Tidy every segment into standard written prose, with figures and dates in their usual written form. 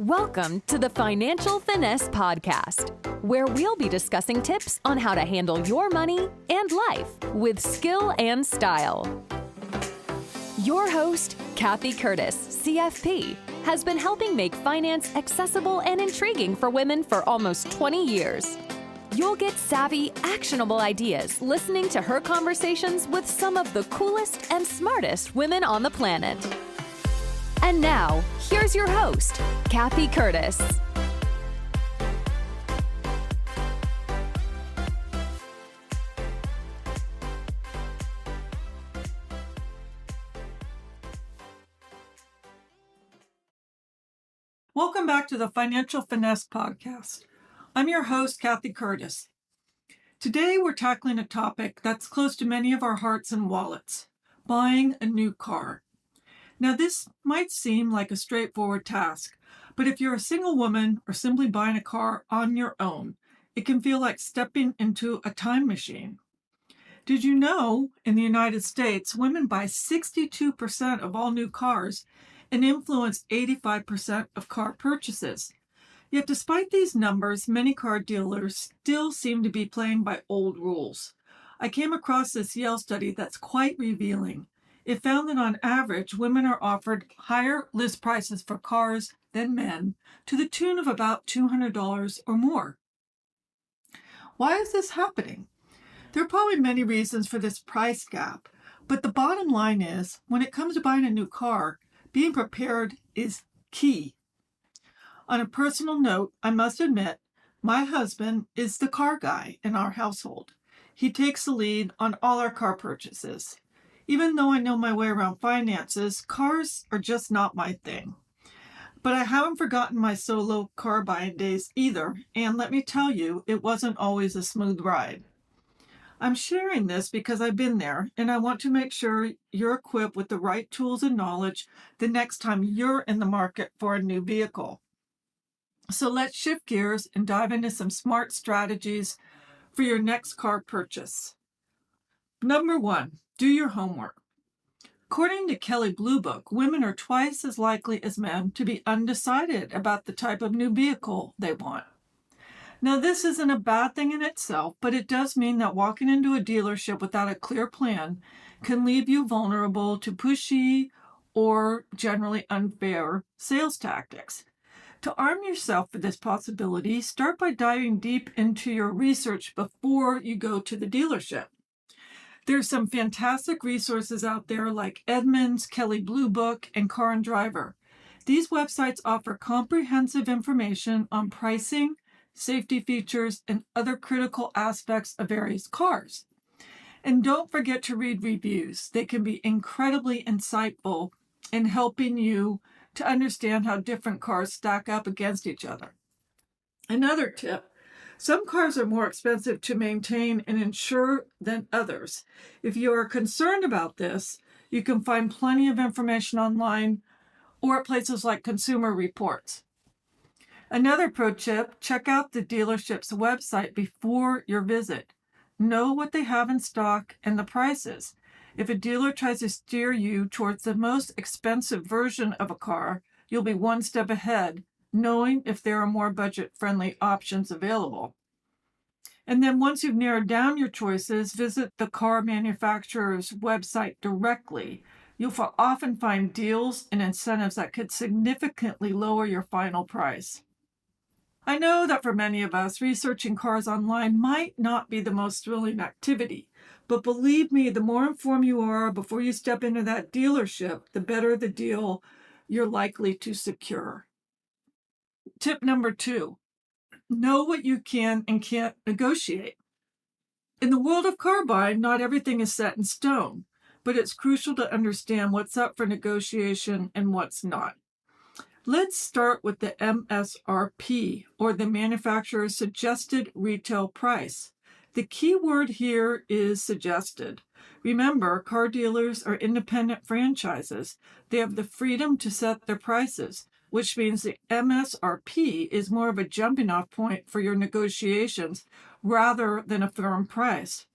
Welcome to the Financial Finesse Podcast, where we'll be discussing tips on how to handle your money and life with skill and style. Your host, Cathy Curtis, CFP, has been helping make finance accessible and intriguing for women for almost 20 years. You'll get savvy, actionable ideas listening to her conversations with some of the coolest and smartest women on the planet. And now, here's your host, Cathy Curtis. Welcome back to the Financial Finesse Podcast. I'm your host, Cathy Curtis. Today, we're tackling a topic that's close to many of our hearts and wallets: buying a new car. Now, this might seem like a straightforward task, but if you're a single woman or simply buying a car on your own, it can feel like stepping into a time machine. Did you know in the United States, women buy 62% of all new cars and influence 85% of car purchases? Yet despite these numbers, many car dealers still seem to be playing by old rules. I came across this Yale study that's quite revealing. It found that on average, women are offered higher list prices for cars than men, to the tune of about $200 or more. Why is this happening? There are probably many reasons for this price gap, but the bottom line is, when it comes to buying a new car, being prepared is key. On a personal note, I must admit, my husband is the car guy in our household. He takes the lead on all our car purchases. Even though I know my way around finances, cars are just not my thing. But I haven't forgotten my solo car buying days either, and let me tell you, it wasn't always a smooth ride. I'm sharing this because I've been there, and I want to make sure you're equipped with the right tools and knowledge the next time you're in the market for a new vehicle. So let's shift gears and dive into some smart strategies for your next car purchase. Number 1, do your homework. According to Kelley Blue Book, women are twice as likely as men to be undecided about the type of new vehicle they want. Now, this isn't a bad thing in itself, but it does mean that walking into a dealership without a clear plan can leave you vulnerable to pushy or generally unfair sales tactics. To arm yourself for this possibility, start by diving deep into your research before you go to the dealership. There's some fantastic resources out there like Edmunds, Kelley Blue Book, and Car and Driver. These websites offer comprehensive information on pricing, safety features, and other critical aspects of various cars. And don't forget to read reviews. They can be incredibly insightful in helping you to understand how different cars stack up against each other. Another tip: some cars are more expensive to maintain and insure than others. If you are concerned about this, you can find plenty of information online or at places like Consumer Reports. Another pro tip: check out the dealership's website before your visit. Know what they have in stock and the prices. If a dealer tries to steer you towards the most expensive version of a car, you'll be one step ahead, knowing if there are more budget-friendly options available. And then once you've narrowed down your choices, visit the car manufacturer's website directly. You'll often find deals and incentives that could significantly lower your final price. I know that for many of us, researching cars online might not be the most thrilling activity, but believe me, the more informed you are before you step into that dealership, the better the deal you're likely to secure. Tip number 2, know what you can and can't negotiate. In the world of car buying, not everything is set in stone, but it's crucial to understand what's up for negotiation and what's not. Let's start with the MSRP, or the manufacturer's suggested retail price. The key word here is suggested. Remember, car dealers are independent franchises. They have the freedom to set their prices, which means the MSRP is more of a jumping off point for your negotiations rather than a firm price.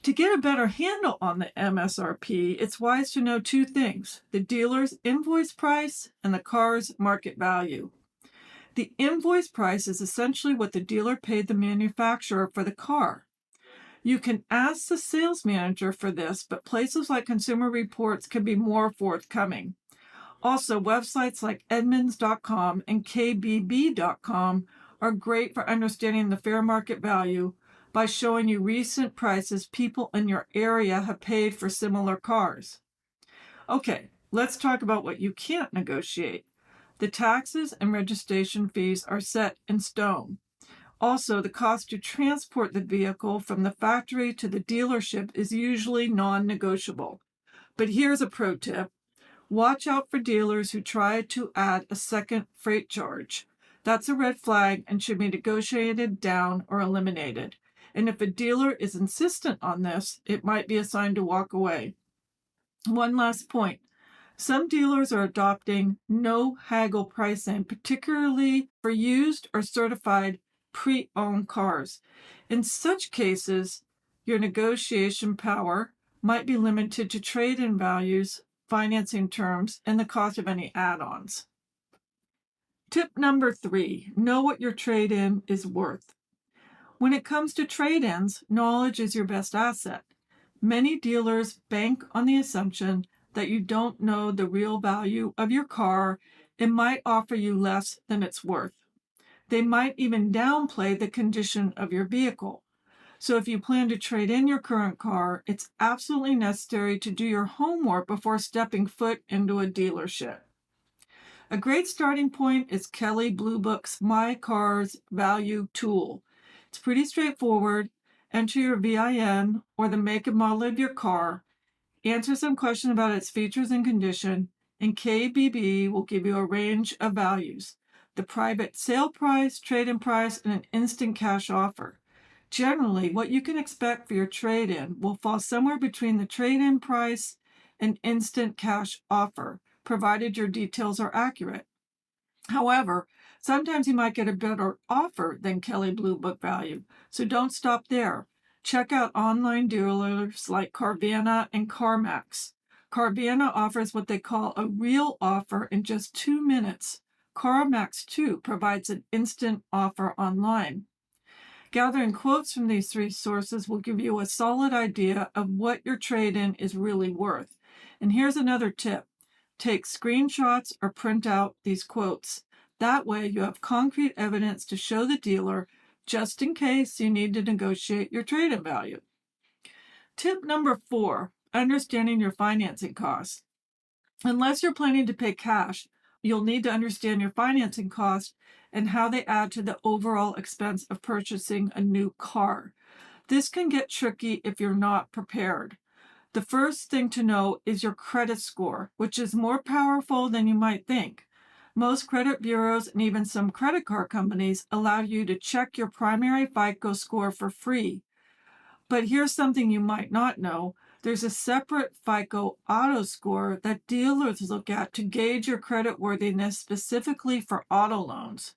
To get a better handle on the MSRP, it's wise to know two things: the dealer's invoice price and the car's market value. The invoice price is essentially what the dealer paid the manufacturer for the car. You can ask the sales manager for this, but places like Consumer Reports can be more forthcoming. Also, websites like Edmunds.com and KBB.com are great for understanding the fair market value by showing you recent prices people in your area have paid for similar cars. Okay, let's talk about what you can't negotiate. The taxes and registration fees are set in stone. Also, the cost to transport the vehicle from the factory to the dealership is usually non-negotiable. But here's a pro tip. Watch out for dealers who try to add a second freight charge. That's a red flag and should be negotiated down or eliminated. And if a dealer is insistent on this, it might be a sign to walk away. One last point. Some dealers are adopting no haggle pricing, particularly for used or certified pre-owned cars. In such cases, your negotiation power might be limited to trade-in values, financing terms, and the cost of any add-ons. Tip number 3, know what your trade-in is worth. When it comes to trade-ins, knowledge is your best asset. Many dealers bank on the assumption that you don't know the real value of your car and might offer you less than it's worth. They might even downplay the condition of your vehicle. So if you plan to trade in your current car, it's absolutely necessary to do your homework before stepping foot into a dealership. A great starting point is Kelley Blue Book's My Car's Value tool. It's pretty straightforward. Enter your VIN or the make and model of your car, answer some questions about its features and condition, and KBB will give you a range of values: the private sale price, trade-in price, and an instant cash offer. Generally, what you can expect for your trade-in will fall somewhere between the trade-in price and instant cash offer, provided your details are accurate. However, sometimes you might get a better offer than Kelley Blue Book value, so don't stop there. Check out online dealers like Carvana and CarMax. Carvana offers what they call a real offer in just 2 minutes. CarMax, too, provides an instant offer online. Gathering quotes from these 3 sources will give you a solid idea of what your trade-in is really worth. And here's another tip. Take screenshots or print out these quotes. That way you have concrete evidence to show the dealer just in case you need to negotiate your trade-in value. Tip number 4, understanding your financing costs. Unless you're planning to pay cash, you'll need to understand your financing costs and how they add to the overall expense of purchasing a new car. This can get tricky if you're not prepared. The first thing to know is your credit score, which is more powerful than you might think. Most credit bureaus and even some credit card companies allow you to check your primary FICO score for free. But here's something you might not know. There's a separate FICO auto score that dealers look at to gauge your creditworthiness specifically for auto loans.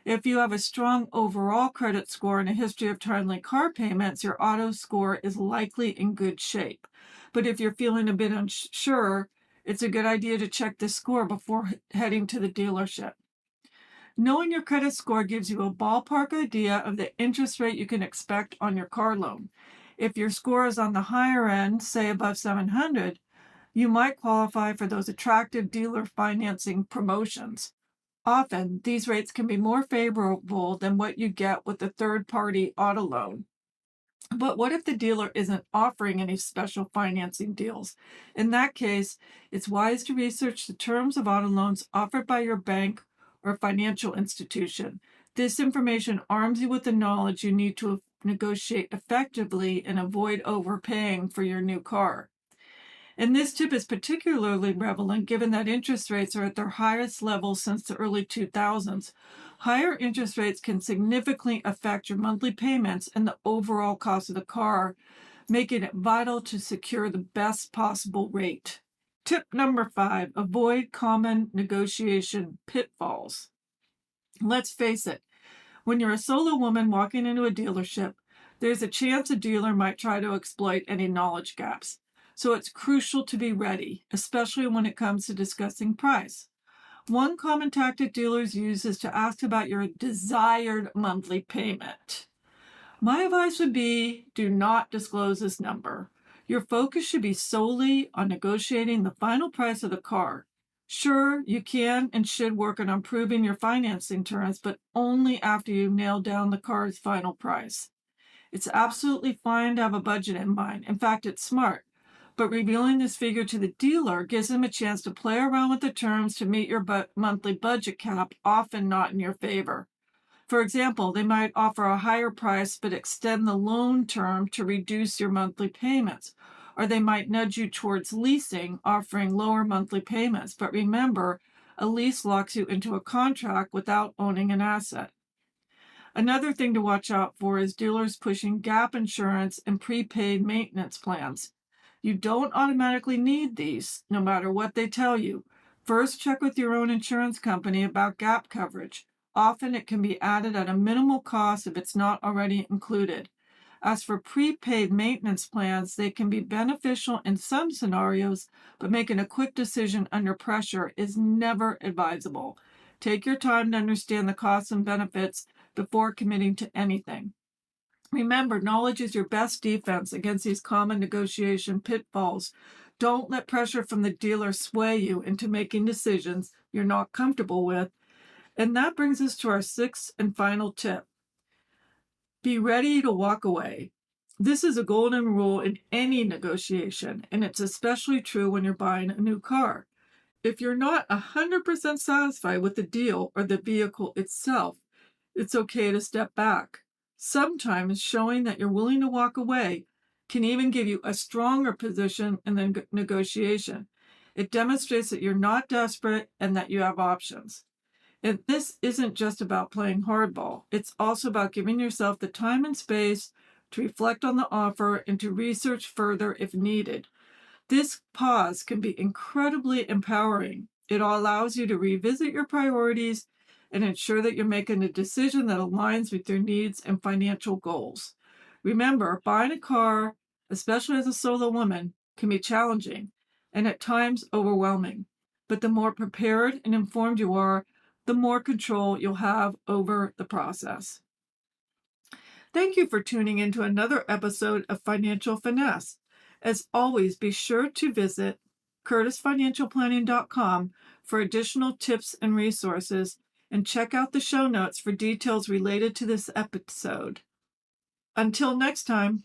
If you have a strong overall credit score and a history of timely car payments, your auto score is likely in good shape. But if you're feeling a bit unsure, it's a good idea to check the score before heading to the dealership. Knowing your credit score gives you a ballpark idea of the interest rate you can expect on your car loan. If your score is on the higher end, say above 700, you might qualify for those attractive dealer financing promotions. Often, these rates can be more favorable than what you get with a third-party auto loan. But what if the dealer isn't offering any special financing deals? In that case, it's wise to research the terms of auto loans offered by your bank or financial institution. This information arms you with the knowledge you need to negotiate effectively and avoid overpaying for your new car. And this tip is particularly relevant given that interest rates are at their highest level since the early 2000s. Higher interest rates can significantly affect your monthly payments and the overall cost of the car, making it vital to secure the best possible rate. Tip number 5, avoid common negotiation pitfalls. Let's face it, when you're a solo woman walking into a dealership, there's a chance a dealer might try to exploit any knowledge gaps. So it's crucial to be ready, especially when it comes to discussing price. One common tactic dealers use is to ask about your desired monthly payment. My advice would be, do not disclose this number. Your focus should be solely on negotiating the final price of the car. Sure, you can and should work on improving your financing terms, but only after you've nailed down the car's final price. It's absolutely fine to have a budget in mind. In fact, it's smart. But revealing this figure to the dealer gives them a chance to play around with the terms to meet your monthly budget cap, often not in your favor. For example, they might offer a higher price but extend the loan term to reduce your monthly payments. Or they might nudge you towards leasing, offering lower monthly payments. But remember, a lease locks you into a contract without owning an asset. Another thing to watch out for is dealers pushing gap insurance and prepaid maintenance plans. You don't automatically need these, no matter what they tell you. First, check with your own insurance company about gap coverage. Often it can be added at a minimal cost if it's not already included. As for prepaid maintenance plans, they can be beneficial in some scenarios, but making a quick decision under pressure is never advisable. Take your time to understand the costs and benefits before committing to anything. Remember, knowledge is your best defense against these common negotiation pitfalls. Don't let pressure from the dealer sway you into making decisions you're not comfortable with. And that brings us to our sixth and final tip. Be ready to walk away. This is a golden rule in any negotiation, and it's especially true when you're buying a new car. If you're not 100% satisfied with the deal or the vehicle itself, it's okay to step back. Sometimes showing that you're willing to walk away can even give you a stronger position in the negotiation. It demonstrates that you're not desperate and that you have options. And this isn't just about playing hardball. It's also about giving yourself the time and space to reflect on the offer and to research further if needed. This pause can be incredibly empowering. It allows you to revisit your priorities and ensure that you're making a decision that aligns with your needs and financial goals. Remember, buying a car, especially as a solo woman, can be challenging and at times overwhelming. But the more prepared and informed you are, the more control you'll have over the process. Thank you for tuning in to another episode of Financial Finesse. As always, be sure to visit curtisfinancialplanning.com for additional tips and resources, and check out the show notes for details related to this episode. Until next time.